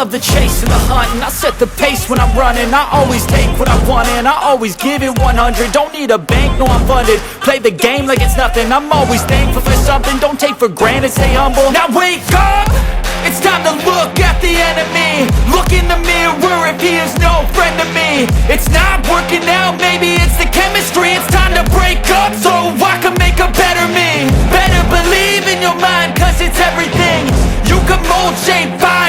love the chase and the hunt, and I set the pace when I'm running. I always take what I want and I always give it 100. Don't need a bank, no I'm funded. Play the game like it's nothing. I'm always thankful for something. Don't take for granted, stay humble. Now wake up, it's time to look at the enemy. Look in the mirror if he is no friend to me. It's not working out, maybe it's the chemistry. It's time to break up so I can make a better me. Better believe in your mind, cause it's everything. You can mold, shape, vibe